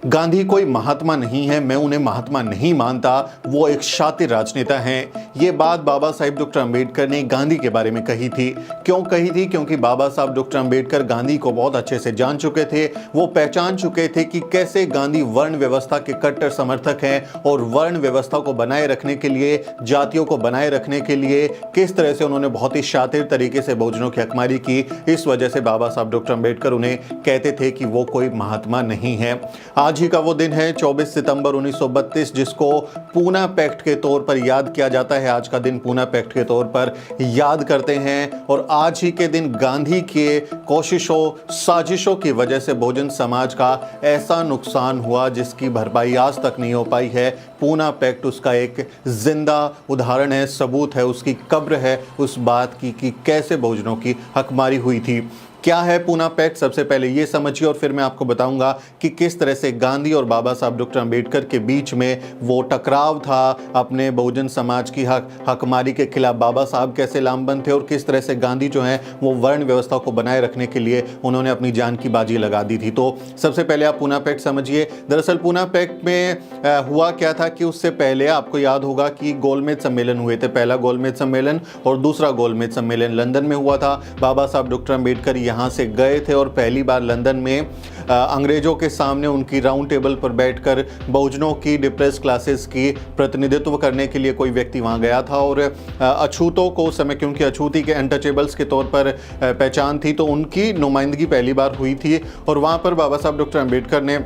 गांधी कोई महात्मा नहीं है, मैं उन्हें महात्मा नहीं मानता, वो एक शातिर राजनेता हैं। ये बात बाबा साहेब डॉक्टर अंबेडकर ने गांधी के बारे में कही थी। क्यों कही थी? क्योंकि बाबा साहब डॉक्टर अंबेडकर गांधी को बहुत अच्छे से जान चुके थे। वो पहचान चुके थे कि कैसे गांधी वर्ण व्यवस्था के कट्टर समर्थक हैं और वर्ण व्यवस्था को बनाए रखने के लिए, जातियों को बनाए रखने के लिए किस तरह से उन्होंने बहुत ही शातिर तरीके से बहुजनों की हकमारी की। इस वजह से बाबा साहब डॉक्टर अंबेडकर उन्हें कहते थे कि वो कोई महात्मा नहीं है। आज ही का वो दिन है 24 सितंबर 1932, जिसको पूना पैक्ट के तौर पर याद किया जाता है। आज का दिन पूना पैक्ट के तौर पर याद करते हैं और आज ही के दिन गांधी के कोशिशों, साजिशों की वजह से बहुजन समाज का ऐसा नुकसान हुआ जिसकी भरपाई आज तक नहीं हो पाई है। पूना पैक्ट उसका एक जिंदा उदाहरण है, सबूत है, उसकी कब्र है उस बात की कि कैसे बहुजनों की हकमारी हुई थी। क्या है पूना पैक्ट? सबसे पहले ये समझिए और फिर मैं आपको बताऊंगा कि किस तरह से गांधी और बाबा साहब डॉक्टर अंबेडकर के बीच में वो टकराव था। अपने बहुजन समाज की हकमारी के खिलाफ बाबा साहब कैसे लामबंद थे और किस तरह से गांधी जो है वो वर्ण व्यवस्था को बनाए रखने के लिए उन्होंने अपनी जान की बाजी लगा दी थी। तो सबसे पहले आप पूना पैक्ट समझिए। दरअसल पूना पैक्ट में हुआ क्या था कि उससे पहले आपको याद होगा कि गोलमेज सम्मेलन हुए थे। पहला गोलमेज सम्मेलन और दूसरा गोलमेज सम्मेलन लंदन में हुआ था। बाबा साहब डॉक्टर अंबेडकर यहाँ से गए थे और पहली बार लंदन में अंग्रेजों के सामने उनकी राउंड टेबल पर बैठकर बहुजनों की, डिप्रेस क्लासेस की प्रतिनिधित्व करने के लिए कोई व्यक्ति वहाँ गया था। और अछूतों को उस समय, क्योंकि अछूती के अनटचेबल्स के तौर पर पहचान थी, तो उनकी नुमाइंदगी पहली बार हुई थी। और वहाँ पर बाबा साहब डॉक्टर अंबेडकर ने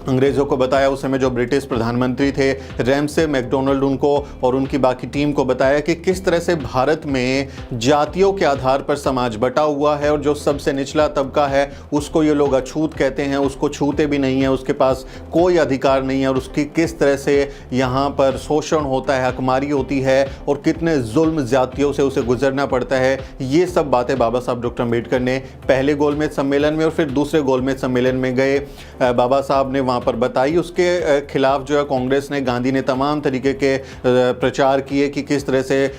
अंग्रेज़ों को बताया, उस समय जो ब्रिटिश प्रधानमंत्री थे रैमसे मैकडोनाल्ड, उनको और उनकी बाकी टीम को बताया कि किस तरह से भारत में जातियों के आधार पर समाज बटा हुआ है और जो सबसे निचला तबका है उसको ये लोग अछूत कहते हैं, उसको छूते भी नहीं है, उसके पास कोई अधिकार नहीं है और उसकी किस तरह से यहाँ पर शोषण होता है, हकमारी होती है और कितने जुल्म जातियों से उसे गुजरना पड़ता है। ये सब बातें बाबा साहब डॉक्टर अंबेडकर ने पहले गोलमेज सम्मेलन में और फिर दूसरे गोलमेज सम्मेलन में गए बाबा साहब ने वहाँ पर बताई। उसके खिलाफ जो है कांग्रेस ने, गांधी ने तमाम तरीके के प्रचार किए कि किस तरह से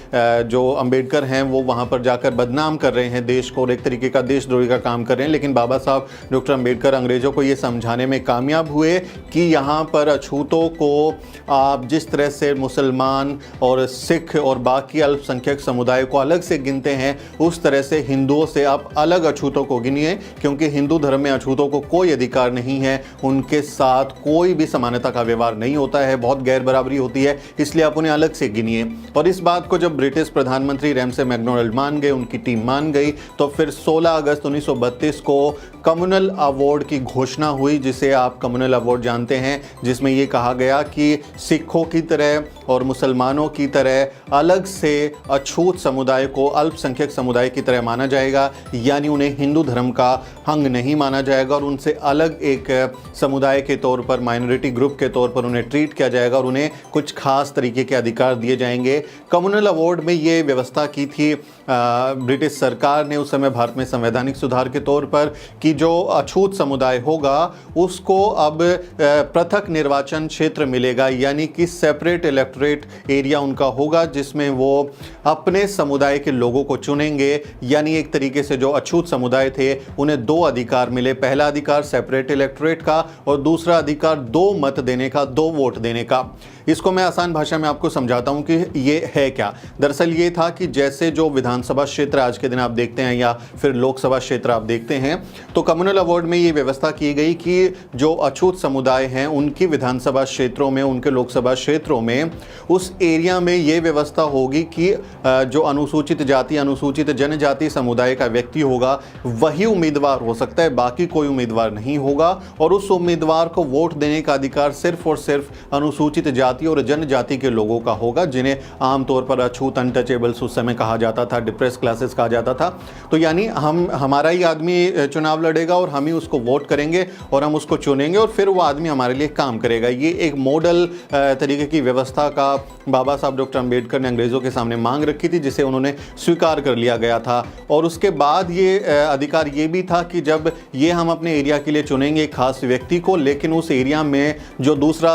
जो अंबेडकर हैं वो वहाँ पर जाकर बदनाम कर रहे हैं देश को और एक तरीके का देशद्रोही का काम कर रहे हैं। लेकिन बाबा साहब डॉक्टर अंबेडकर अंग्रेज़ों को ये समझाने में कामयाब हुए कि यहाँ पर अछूतों को आप जिस तरह से मुसलमान और सिख और बाकी अल्पसंख्यक समुदाय को अलग से गिनते हैं, उस तरह से हिंदुओं से आप अलग अछूतों को गिनिए, क्योंकि हिंदू धर्म में अछूतों को कोई अधिकार नहीं है, उनके साथ कोई भी समानता का व्यवहार नहीं होता है, बहुत गैर बराबरी होती है, इसलिए आप उन्हें अलग से गिनिए। और इस बात को जब ब्रिटिश प्रधानमंत्री रैमसे मैकडोनाल्ड मान गए, उनकी टीम मान गई, तो फिर 16 अगस्त 1932 को कम्युनल अवार्ड की घोषणा हुई, जिसे आप कम्युनल अवार्ड जानते हैं, जिसमें यह कहा गया कि सिखों की तरह और मुसलमानों की तरह अलग से अछूत समुदाय को अल्पसंख्यक समुदाय की तरह माना जाएगा, यानी उन्हें हिंदू धर्म का अंग नहीं माना जाएगा और उनसे अलग एक समुदाय के तौर पर, माइनॉरिटी ग्रुप के तौर पर उन्हें ट्रीट किया जाएगा और उन्हें कुछ खास तरीके के अधिकार दिए जाएंगे। कम्युनल अवार्ड में ये व्यवस्था की थी ब्रिटिश सरकार ने उस समय भारत में संवैधानिक सुधार के तौर पर कि जो अछूत समुदाय होगा उसको अब पृथक निर्वाचन क्षेत्र मिलेगा, यानी कि सेपरेट इलेक्टोरेट एरिया उनका होगा जिसमें वो अपने समुदाय के लोगों को चुनेंगे। यानी एक तरीके से जो अछूत समुदाय थे उन्हें दो अधिकार मिले, पहला अधिकार सेपरेट इलेक्टोरेट का और दूसरा अधिकार 2 मत देने का, 2 वोट देने का। इसको मैं आसान भाषा में आपको समझाता हूं कि ये है क्या। दरअसल ये था कि जैसे जो विधानसभा क्षेत्र आज के दिन आप देखते हैं या फिर लोकसभा क्षेत्र आप देखते हैं, तो कम्युनल अवार्ड में ये व्यवस्था की गई कि जो अछूत समुदाय हैं उनकी विधानसभा क्षेत्रों में, उनके लोकसभा क्षेत्रों में, उस एरिया में ये व्यवस्था होगी कि जो अनुसूचित जाति, अनुसूचित जनजाति समुदाय का व्यक्ति होगा वही उम्मीदवार हो सकता है, बाकी कोई उम्मीदवार नहीं होगा। और उस उम्मीदवार को वोट देने का अधिकार सिर्फ और सिर्फ अनुसूचित जाति और जनजाति के लोगों का होगा, जिन्हें आमतौर पर अछूत, अनटचेबल्स उस समय कहा जाता था, डिप्रेस क्लासेस कहा जाता था। तो यानी हमारा ही आदमी चुनाव लड़ेगा और हम ही उसको वोट करेंगे और हम उसको चुनेंगे और फिर वो आदमी हमारे लिए काम करेगा। ये एक मॉडल तरीके की व्यवस्था का बाबा साहब डॉक्टर अंबेडकर ने अंग्रेज़ों के सामने मांग रखी थी, जिसे उन्होंने स्वीकार कर लिया गया था। और उसके बाद ये अधिकार ये भी था कि जब ये हम अपने एरिया के लिए चुनेंगे खास व्यक्ति को, लेकिन लेकिन उस एरिया में जो दूसरा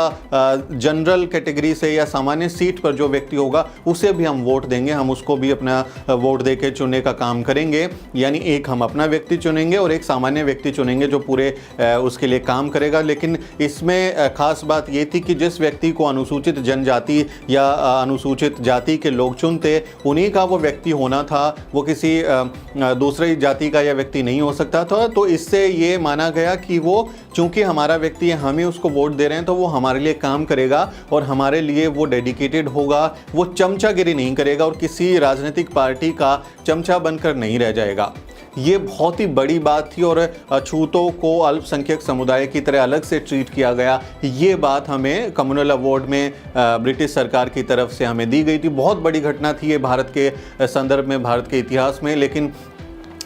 जनरल कैटेगरी से या सामान्य सीट पर जो व्यक्ति होगा उसे भी हम वोट देंगे, हम उसको भी अपना वोट देके चुनने का काम करेंगे। यानी एक हम अपना व्यक्ति चुनेंगे और एक सामान्य व्यक्ति चुनेंगे जो पूरे उसके लिए काम करेगा। लेकिन इसमें खास बात ये थी कि जिस व्यक्ति को अनुसूचित जनजाति या अनुसूचित जाति के लोग चुनते उन्हीं का वो व्यक्ति होना था, वो किसी दूसरी जाति का या व्यक्ति नहीं हो सकता था। तो इससे ये माना गया कि वो चूंकि हमारा व्यक्ति है, हम ही उसको वोट दे रहे हैं, तो वो हमारे लिए काम करेगा और हमारे लिए वो डेडिकेटेड होगा, वो चमचागिरी नहीं करेगा और किसी राजनीतिक पार्टी का चमचा बनकर नहीं रह जाएगा। ये बहुत ही बड़ी बात थी और अछूतों को अल्पसंख्यक समुदाय की तरह अलग से ट्रीट किया गया। ये बात हमें कम्युनल अवार्ड में ब्रिटिश सरकार की तरफ से हमें दी गई थी। बहुत बड़ी घटना थी ये भारत के संदर्भ में, भारत के इतिहास में। लेकिन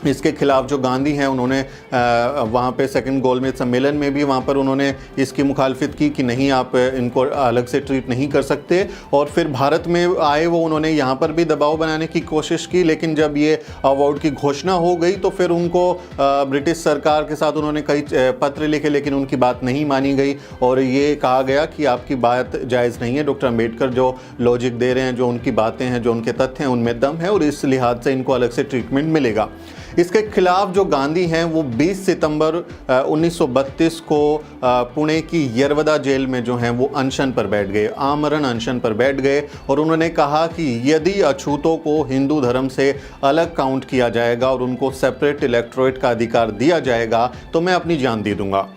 इसके खिलाफ जो गांधी हैं उन्होंने वहाँ पे सेकंड गोलमेज सम्मेलन में भी वहाँ पर उन्होंने इसकी मुखालफत की कि नहीं, आप इनको अलग से ट्रीट नहीं कर सकते। और फिर भारत में आए वो, उन्होंने यहाँ पर भी दबाव बनाने की कोशिश की। लेकिन जब ये अवार्ड की घोषणा हो गई तो फिर उनको ब्रिटिश सरकार के साथ उन्होंने कई पत्र लिखे, लेकिन उनकी बात नहीं मानी गई और ये कहा गया कि आपकी बात जायज़ नहीं है। डॉक्टर अम्बेडकर जो लॉजिक दे रहे हैं, जो उनकी बातें हैं, जो उनके तथ्य हैं, उनमें दम है और इस लिहाज से इनको अलग से ट्रीटमेंट मिलेगा। इसके खिलाफ जो गांधी हैं वो 20 सितंबर 1932 को पुणे की यरवदा जेल में जो हैं वो अनशन पर बैठ गए, आमरण अनशन पर बैठ गए और उन्होंने कहा कि यदि अछूतों को हिंदू धर्म से अलग काउंट किया जाएगा और उनको सेपरेट इलेक्टोरेट का अधिकार दिया जाएगा तो मैं अपनी जान दे दूंगा।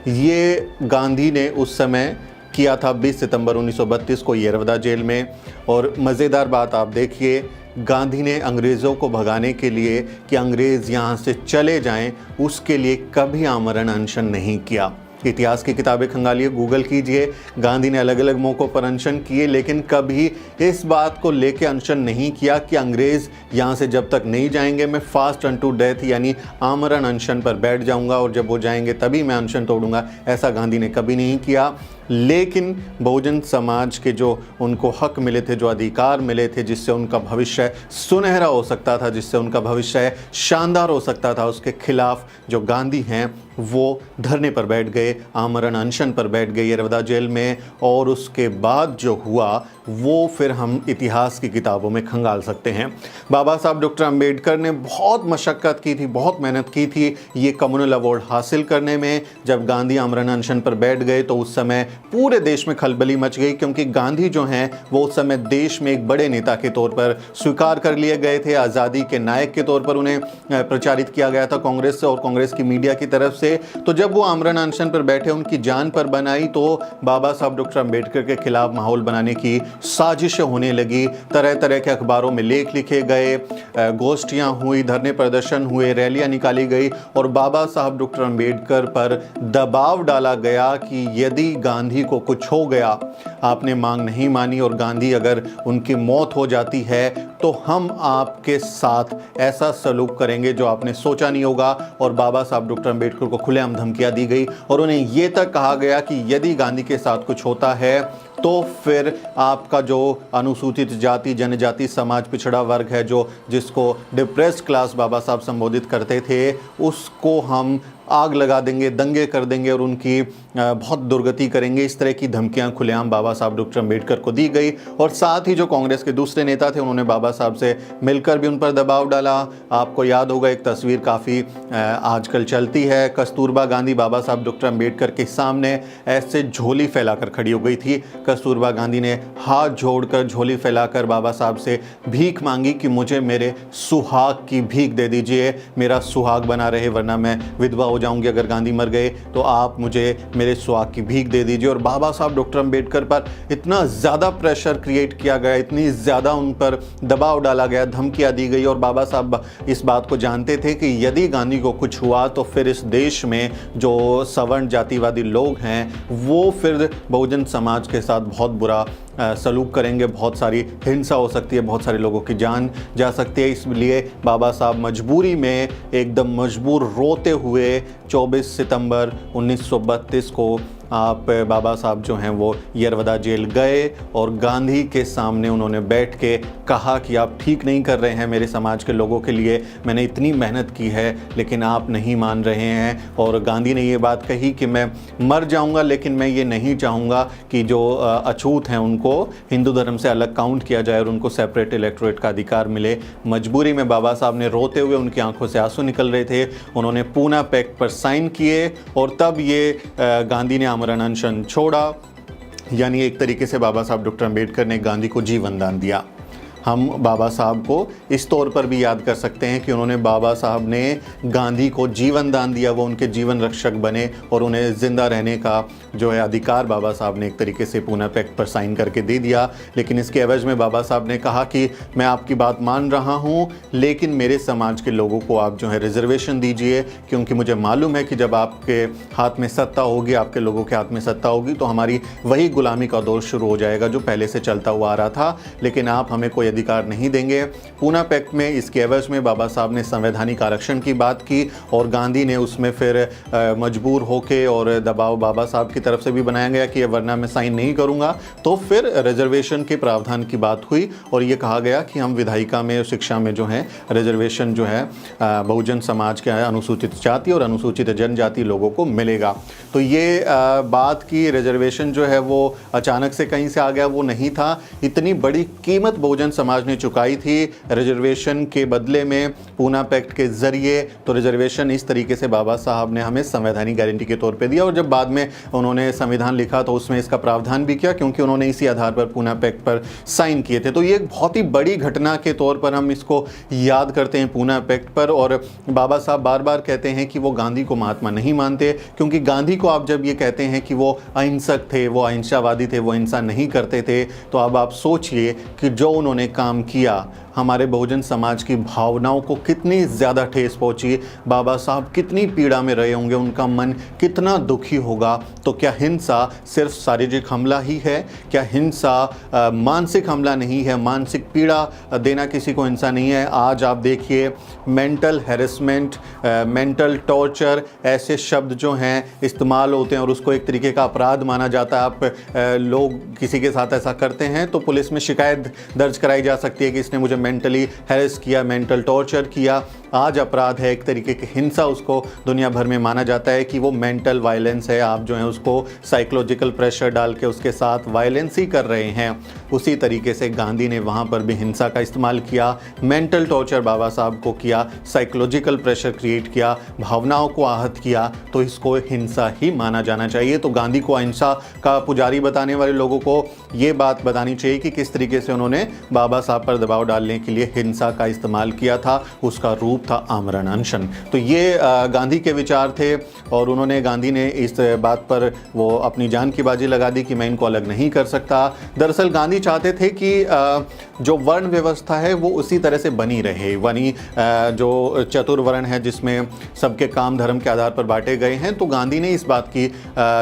ये गांधी ने उस समय किया था 20 सितंबर 1932 को यरवदा जेल में। और मज़ेदार बात आप देखिए, गांधी ने अंग्रेज़ों को भगाने के लिए कि अंग्रेज़ यहाँ से चले जाएं, उसके लिए कभी आमरण अनशन नहीं किया। इतिहास की किताबें खंगालिए, गूगल कीजिए, गांधी ने अलग अलग मौक़ों पर अनशन किए, लेकिन कभी इस बात को लेके अनशन नहीं किया कि अंग्रेज़ यहाँ से जब तक नहीं जाएंगे मैं फास्ट अनटू डेथ यानी आमरण अनशन पर बैठ जाऊँगा और जब वो जाएंगे तभी मैं अनशन तोड़ूंगा। ऐसा गांधी ने कभी नहीं किया। लेकिन बहुजन समाज के जो उनको हक मिले थे, जो अधिकार मिले थे, जिससे उनका भविष्य सुनहरा हो सकता था, जिससे उनका भविष्य शानदार हो सकता था, उसके खिलाफ जो गांधी हैं वो धरने पर बैठ गए, आमरण अनशन पर बैठ गए यरवदा जेल में। और उसके बाद जो हुआ वो फिर हम इतिहास की किताबों में खंगाल सकते हैं। बाबा साहब डॉक्टर अम्बेडकर ने बहुत मशक्क़त की थी, बहुत मेहनत की थी ये कम्युनल अवार्ड हासिल करने में। जब गांधी आमरण अनशन पर बैठ गए तो उस समय पूरे देश में खलबली मच गई, क्योंकि गांधी जो हैं वो उस समय देश में एक बड़े नेता के तौर पर स्वीकार कर लिए गए थे। आज़ादी के नायक के तौर पर उन्हें प्रचारित किया गया था कांग्रेस से और कांग्रेस की मीडिया की तरफ से। तो जब वो आमरण अनशन पर बैठे, उनकी जान पर बनाई, तो बाबा साहब डॉक्टर अम्बेडकर के खिलाफ माहौल बनाने की साजिशें होने लगी। तरह तरह के अखबारों में लेख लिखे गए, गोष्ठियाँ हुई, धरने प्रदर्शन हुए, रैलियाँ निकाली गई और बाबा साहब डॉक्टर अम्बेडकर पर दबाव डाला गया कि यदि गांधी को कुछ हो गया, आपने मांग नहीं मानी और गांधी अगर उनकी मौत हो जाती है तो हम आपके साथ ऐसा सलूक करेंगे जो आपने सोचा नहीं होगा। और बाबा साहब डॉक्टर अम्बेडकर को खुलेआम धमकियां दी गई और उन्हें ये तक कहा गया कि यदि गांधी के साथ कुछ होता है तो फिर आपका जो अनुसूचित जाति जनजाति समाज पिछड़ा वर्ग है, जो जिसको डिप्रेस्ड क्लास बाबा साहब संबोधित करते थे, उसको हम आग लगा देंगे, दंगे कर देंगे और उनकी बहुत दुर्गति करेंगे। इस तरह की धमकियां खुलेआम बाबा साहब डॉक्टर अम्बेडकर को दी गई। और साथ ही जो कांग्रेस के दूसरे नेता थे उन्होंने बाबा साहब से मिलकर भी उन पर दबाव डाला। आपको याद होगा एक तस्वीर काफ़ी आजकल चलती है, कस्तूरबा गांधी बाबा साहब डॉक्टर अम्बेडकर के सामने ऐसे झोली फैलाकर खड़ी हो गई थी। कस्तूरबा गांधी ने हाथ जोड़कर, झोली फैलाकर बाबा साहब से भीख मांगी कि मुझे मेरे सुहाग की भीख दे दीजिए, मेरा सुहाग बना रहे वरना मैं विधवा हो जाऊंगी। अगर गांधी मर गए तो आप मुझे मेरे सुहाग की भीख दे दीजिए। और बाबा साहब डॉक्टर अम्बेडकर पर इतना ज़्यादा प्रेशर क्रिएट किया गया, इतनी ज़्यादा उन पर दबाव डाला गया, धमकियाँ दी गई। और बाबा साहब इस बात को जानते थे कि यदि गांधी को कुछ हुआ तो फिर इस देश में जो सवर्ण जातिवादी लोग हैं वो फिर बहुजन समाज के साथ बहुत बुरा सलूक करेंगे, बहुत सारी हिंसा हो सकती है, बहुत सारे लोगों की जान जा सकती है। इसलिए बाबा साहब मजबूरी में एकदम मजबूर रोते हुए 24 सितंबर 1932 को आप बाबा साहब जो हैं वो यरवदा जेल गए और गांधी के सामने उन्होंने बैठ के कहा कि आप ठीक नहीं कर रहे हैं मेरे समाज के लोगों के लिए, मैंने इतनी मेहनत की है लेकिन आप नहीं मान रहे हैं। और गांधी ने ये बात कही कि मैं मर जाऊंगा लेकिन मैं ये नहीं चाहूँगा कि जो अछूत हैं उनको हिंदू धर्म से अलग काउंट किया जाए और उनको सेपरेट इलेक्टोरेट का अधिकार मिले। मजबूरी में बाबा साहब ने रोते हुए, उनकी आंखों से आंसू निकल रहे थे, उन्होंने पूना पैक्ट पर साइन किए और तब ये गांधी ने आमरण अनशन छोड़ा। यानी एक तरीके से बाबा साहब डॉक्टर अंबेडकर ने गांधी को जीवन दान दिया। हम बाबा साहब को इस तौर पर भी याद कर सकते हैं कि उन्होंने, बाबा साहब ने गांधी को जीवन दान दिया, वो उनके जीवन रक्षक बने और उन्हें ज़िंदा रहने का जो है अधिकार बाबा साहब ने एक तरीके से पूना पैक्ट पर साइन करके दे दिया। लेकिन इसके एवज में बाबा साहब ने कहा कि मैं आपकी बात मान रहा हूँ लेकिन मेरे समाज के लोगों को आप जो है रिजर्वेशन दीजिए, क्योंकि मुझे मालूम है कि जब आपके हाथ में सत्ता होगी, आपके लोगों के हाथ में सत्ता होगी तो हमारी वही गुलामी का दौर शुरू हो जाएगा जो पहले से चलता हुआ आ रहा था, लेकिन आप हमें कोई अधिकार नहीं देंगे। पूना पैक्ट में इसके एवज में बाबा साहब ने संवैधानिक आरक्षण की बात की और गांधी ने उसमें फिर मजबूर होके और दबाव बाबा साहब की तरफ से भी बनाया गया कि वरना मैं साइन नहीं करूंगा। तो फिर रिजर्वेशन के प्रावधान की बात हुई और ये कहा गया कि हम विधायिका में, शिक्षा में जो है रिजर्वेशन जो है बहुजन समाज के अनुसूचित जाति और अनुसूचित जनजाति लोगों को मिलेगा। तो ये बात की रिजर्वेशन जो है वो अचानक से कहीं से आ गया, वो नहीं था। इतनी बड़ी कीमत बहुजन समाज ने चुकाई थी रिजर्वेशन के बदले में पूना पैक्ट के जरिए। तो रिजर्वेशन इस तरीके से बाबा साहब ने हमें संवैधानिक गारंटी के तौर पे दिया और जब बाद में उन्होंने संविधान लिखा तो उसमें इसका प्रावधान भी किया, क्योंकि उन्होंने इसी आधार पर पूना पैक्ट पर साइन किए थे। तो ये एक बहुत ही बड़ी घटना के तौर पर हम इसको याद करते हैं पूना पैक्ट पर। और बाबा साहब बार बार कहते हैं कि वो गांधी को महात्मा नहीं मानते, क्योंकि गांधी को आप जब ये कहते हैं कि वो अहिंसक थे, वो अहिंसावादी थे, वो हिंसा नहीं करते थे, तो अब आप सोचिए कि जो उन्होंने काम किया हमारे बहुजन समाज की भावनाओं को कितनी ज़्यादा ठेस पहुंची, बाबा साहब कितनी पीड़ा में रहे होंगे, उनका मन कितना दुखी होगा। तो क्या हिंसा सिर्फ शारीरिक हमला ही है? क्या हिंसा मानसिक हमला नहीं है? मानसिक पीड़ा देना किसी को हिंसा नहीं है? आज आप देखिए मेंटल हैरेसमेंट, मेंटल टॉर्चर, ऐसे शब्द जो हैं इस्तेमाल होते हैं और उसको एक तरीके का अपराध माना जाता है। आप लोग किसी के साथ ऐसा करते हैं तो पुलिस में शिकायत दर्ज कराई जा सकती है कि इसने मुझे मेंटली हैरेस किया, मेंटल टॉर्चर किया। आज अपराध है, एक तरीके की हिंसा उसको दुनिया भर में माना जाता है कि वो मेंटल वायलेंस है। आप जो है उसको साइकोलॉजिकल प्रेशर डाल के उसके साथ वायलेंस ही कर रहे हैं। उसी तरीके से गांधी ने वहाँ पर भी हिंसा का इस्तेमाल किया, मेंटल टॉर्चर बाबा साहब को किया, साइकोलॉजिकल प्रेशर क्रिएट किया, भावनाओं को आहत किया, तो इसको हिंसा ही माना जाना चाहिए। तो गांधी को अहिंसा का पुजारी बताने वाले लोगों को ये बात बतानी चाहिए कि किस तरीके से उन्होंने बाबा साहब पर दबाव डालने के लिए हिंसा का इस्तेमाल किया था। उसका रूप था आमरण अनशन। तो ये गांधी के विचार थे और गांधी ने इस बात पर वो अपनी जान की बाजी लगा दी कि मैं इनको अलग नहीं कर सकता। दरअसल गांधी चाहते थे कि जो वर्ण व्यवस्था है वो उसी तरह से बनी रहे, यानी जो चतुर्वर्ण है जिसमें सबके काम धर्म के आधार पर बांटे गए हैं। तो गांधी ने इस बात की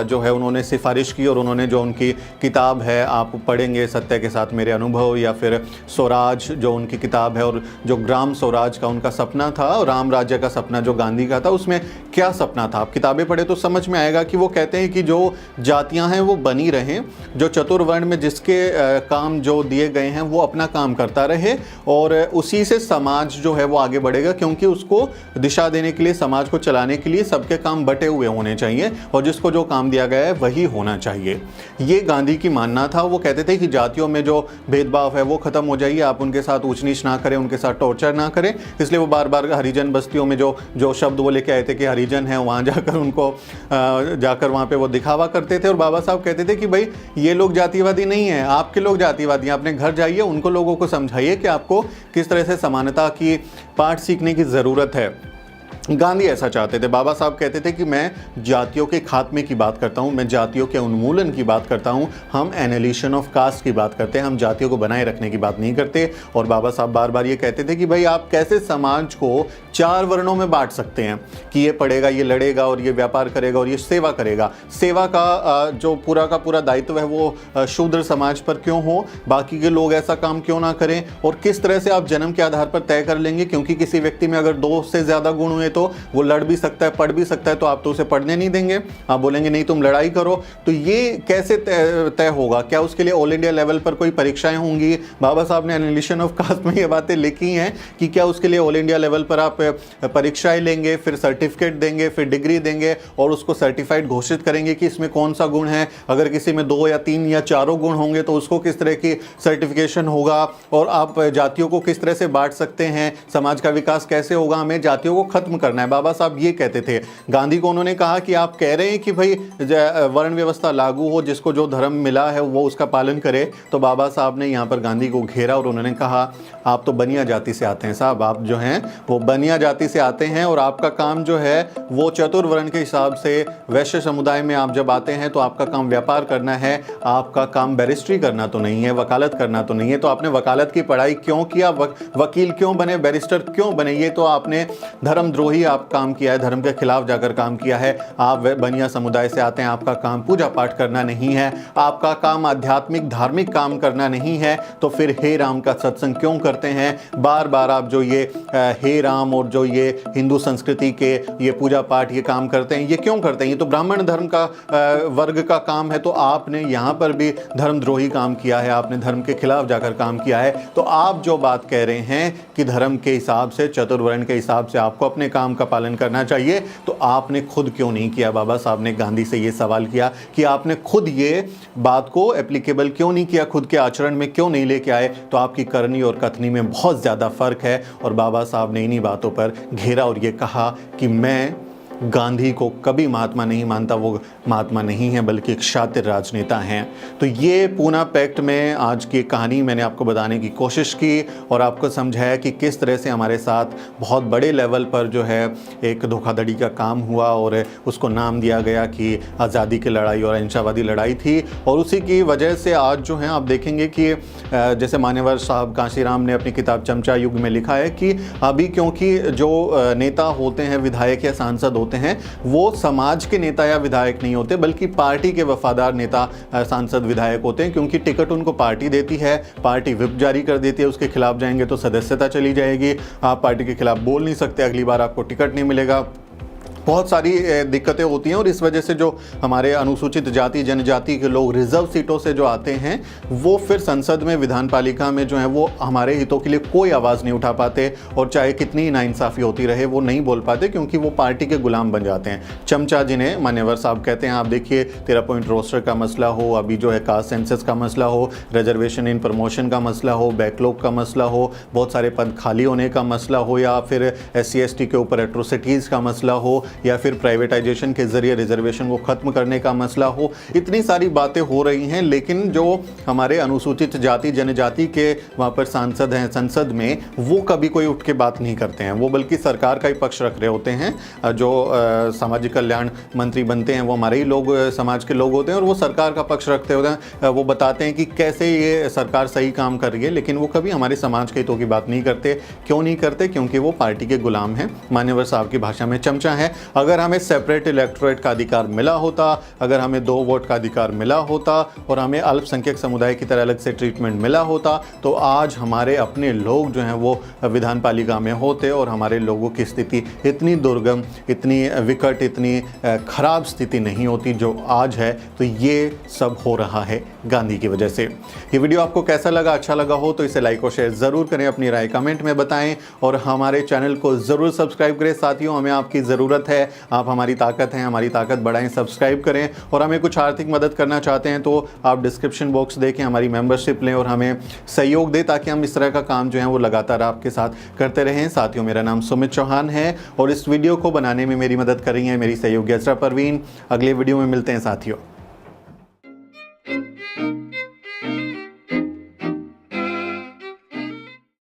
जो है उन्होंने सिफारिश की और उन्होंने जो उनकी किताब है, आप पढ़ेंगे सत्य के साथ मेरे अनुभव, या फिर स्वराज जो उनकी किताब है, और जो ग्राम स्वराज का उनका सपना था, राम राज्य का सपना जो गांधी का था, उसमें क्या सपना था आप किताबें पढ़े तो समझ में आएगा कि वो कहते हैं कि जो जातियां हैं वो बनी रहें, जो चतुर्वर्ण में जिसके काम जो दिए गए हैं वो अपना काम करता रहे और उसी से समाज जो है वो आगे बढ़ेगा, क्योंकि उसको दिशा देने के लिए, समाज को चलाने के लिए सबके काम बटे हुए होने चाहिए और जिसको जो काम दिया गया है वही होना चाहिए। ये गांधी की मानना था। वो कहते थे कि जातियों में जो भेदभाव है वो खत्म हो जाइए, आप उनके साथ ऊंच नीच ना करें, उनके साथ टॉर्चर ना करें। इसलिए वो बार बार हरिजन बस्तियों में जो शब्द वो लेके आए थे कि हरिजन है, वहाँ जाकर उनको जाकर वहाँ पे वो दिखावा करते थे। और बाबा साहब कहते थे कि भाई ये लोग जातिवादी नहीं है, आपके लोग जातिवादी हैं, अपने घर जाइए, उनको लोगों को समझाइए कि आपको किस तरह से समानता की पाठ सीखने की ज़रूरत है। गांधी ऐसा चाहते थे। बाबा साहब कहते थे कि मैं जातियों के खात्मे की बात करता हूँ, मैं जातियों के उन्मूलन की बात करता हूँ, हम एनिहिलेशन ऑफ कास्ट की बात करते हैं, हम जातियों को बनाए रखने की बात नहीं करते। और बाबा साहब बार बार ये कहते थे कि भाई आप कैसे समाज को 4 वर्णों में बांट सकते हैं कि ये पढ़ेगा, ये लड़ेगा और ये व्यापार करेगा और ये सेवा करेगा। सेवा का जो पूरा का पूरा दायित्व है वो शूद्र समाज पर क्यों हो, बाकी के लोग ऐसा काम क्यों ना करें। और किस तरह से आप जन्म के आधार पर तय कर लेंगे, क्योंकि किसी व्यक्ति में अगर 2 से ज़्यादा गुण हुए तो वो लड़ भी सकता है, पढ़ भी सकता है, तो आप तो उसे पढ़ने नहीं देंगे, आप बोलेंगे नहीं तुम लड़ाई करो। तो ये कैसे तय होगा? क्या उसके लिए ऑल इंडिया लेवल पर कोई परीक्षाएं होंगी? बाबा साहब ने एनालिसिस ऑफ कास्ट में ये बातें लिखी हैं कि क्या उसके लिए ऑल इंडिया लेवल पर आप परीक्षाएं लेंगे, फिर सर्टिफिकेट देंगे, फिर डिग्री देंगे और उसको सर्टिफाइड घोषित करेंगे कि इसमें कौन सा गुण है। अगर किसी में 2 या 3 या 4 गुण होंगे तो उसको किस तरह की सर्टिफिकेशन होगा, और आप जातियों को किस तरह से बांट सकते हैं, समाज का विकास कैसे होगा, हमें जातियों को खत्म करना है। बाबा साहब ये कहते थे। गांधी को उन्होंने कहा कि आप कह रहे हैं कि भाई वर्ण व्यवस्था लागू हो, जिसको जो धर्म मिला है वो उसका पालन करे। तो बाबा साहब ने यहाँ पर गांधी को घेरा और उन्होंने कहा आप तो बनिया जाति से आते हैं साहब, आप जो हैं वो बनिया जाति से आते हैं और आपका काम जो है वो चतुर्वर्ण के हिसाब से वैश्य समुदाय में आप जब आते हैं तो आपका काम व्यापार करना है, आपका काम बैरिस्ट्री करना तो नहीं है, वकालत करना तो नहीं है। तो आपने वकालत की पढ़ाई क्यों किया, वकील क्यों बने, बैरिस्टर क्यों बने? ये तो आपने धर्मद्रोही आप काम किया है, धर्म के खिलाफ जाकर काम किया है। आप बनिया समुदाय से आते हैं, आपका काम पूजा पाठ करना नहीं है, आपका काम आध्यात्मिक धार्मिक काम करना नहीं है। तो फिर हे राम का सत्संग क्यों करते हैं? बार बार आप जो ये हे राम और जो ये हिंदू संस्कृति के ये पूजा पाठ ये काम करते हैं, ये क्यों करते हैं? ये तो ब्राह्मण धर्म का वर्ग का काम है। तो आपने यहाँ पर भी धर्मद्रोही काम किया है, आपने धर्म के खिलाफ जाकर काम किया है। तो आप जो बात कह रहे हैं कि धर्म के हिसाब से, चतुर्वर्ण के हिसाब से आपको अपने काम का पालन करना चाहिए, तो आपने खुद क्यों नहीं किया? बाबा साहब ने गांधी से ये सवाल किया कि आपने खुद ये बात को एप्लीकेबल क्यों नहीं किया, खुद के आचरण में क्यों नहीं लेके आए? तो आपकी करनी और कथनी में बहुत ज़्यादा फर्क है। और बाबा साहब ने इन्हीं बातों पर घेरा और ये कहा कि मैं गांधी को कभी महात्मा नहीं मानता, वो महात्मा नहीं है बल्कि एक शातिर राजनेता हैं। तो ये पूना पैक्ट में आज की कहानी मैंने आपको बताने की कोशिश की और आपको समझाया कि किस तरह से हमारे साथ बहुत बड़े लेवल पर जो है एक धोखाधड़ी का काम हुआ और उसको नाम दिया गया कि आज़ादी की लड़ाई और अहिंसावादी लड़ाई थी। और उसी की वजह से आज जो है आप देखेंगे कि जैसे मान्यवर साहब कांशीराम ने अपनी किताब चमचा युग में लिखा है कि अभी क्योंकि जो नेता होते हैं, विधायक या सांसद होते हैं, वो समाज के नेता या विधायक नहीं होते बल्कि पार्टी के वफादार नेता सांसद विधायक होते हैं, क्योंकि टिकट उनको पार्टी देती है, पार्टी व्हिप जारी कर देती है, उसके खिलाफ जाएंगे तो सदस्यता चली जाएगी, आप पार्टी के खिलाफ बोल नहीं सकते, अगली बार आपको टिकट नहीं मिलेगा। बहुत सारी दिक्कतें होती हैं और इस वजह से जो हमारे अनुसूचित जाति जनजाति के लोग रिजर्व सीटों से जो आते हैं वो फिर संसद में, विधान पालिका में जो है वो हमारे हितों के लिए कोई आवाज़ नहीं उठा पाते और चाहे कितनी नाइंसाफ़ी होती रहे वो नहीं बोल पाते, क्योंकि वो पार्टी के गुलाम बन जाते हैं, चमचा जिन्हें मान्यवर साहब कहते हैं। आप देखिए 13 पॉइंट रोस्टर का मसला हो, अभी जो है कास्ट सेंसस का मसला हो, रिजर्वेशन इन प्रमोशन का मसला हो, बैकलॉग का मसला हो, बहुत सारे पद खाली होने का मसला हो, या फिर SC ST के ऊपर एट्रोसिटीज़ का मसला हो, या फिर प्राइवेटाइजेशन के जरिए रिजर्वेशन को खत्म करने का मसला हो। इतनी सारी बातें हो रही हैं, लेकिन जो हमारे अनुसूचित जाति जनजाति के वहाँ पर सांसद हैं संसद में, वो कभी कोई उठ के बात नहीं करते हैं, वो बल्कि सरकार का ही पक्ष रख रहे होते हैं। जो सामाजिक कल्याण मंत्री बनते हैं वो हमारे ही लोग, समाज के लोग होते हैं और वो सरकार का पक्ष रखते होते हैं, वो बताते हैं कि कैसे ये सरकार सही काम कर रही है, लेकिन वो कभी हमारे समाज के हितों की बात नहीं करते। क्यों नहीं करते? क्योंकि वो पार्टी के गुलाम हैं, मान्यवर साहब की भाषा में चमचा है। अगर हमें सेपरेट इलेक्टोरेट का अधिकार मिला होता, अगर हमें 2 वोट का अधिकार मिला होता और हमें अल्पसंख्यक समुदाय की तरह अलग से ट्रीटमेंट मिला होता, तो आज हमारे अपने लोग जो हैं वो विधान पालिका में होते और हमारे लोगों की स्थिति इतनी दुर्गम, इतनी विकट, इतनी खराब स्थिति नहीं होती जो आज है। तो ये सब हो रहा है गांधी की वजह से। ये वीडियो आपको कैसा लगा? अच्छा लगा हो तो इसे लाइक और शेयर ज़रूर करें, अपनी राय कमेंट में बताएं और हमारे चैनल को ज़रूर सब्सक्राइब करें। साथियों, हमें आपकी ज़रूरत है, आप हमारी ताकत हैं, हमारी ताकत बढ़ाएं, सब्सक्राइब करें। और हमें कुछ आर्थिक मदद करना चाहते हैं तो आप डिस्क्रिप्शन बॉक्स देखें, हमारी मेंबरशिप लें और हमें सहयोग दें ताकि हम इस तरह का काम जो है वो लगातार आपके साथ करते रहें। साथियों, मेरा नाम सुमित चौहान है और इस वीडियो को बनाने में मेरी मदद कर रही है मेरी सहयोगी असरा परवीन। अगले वीडियो में मिलते हैं साथियों।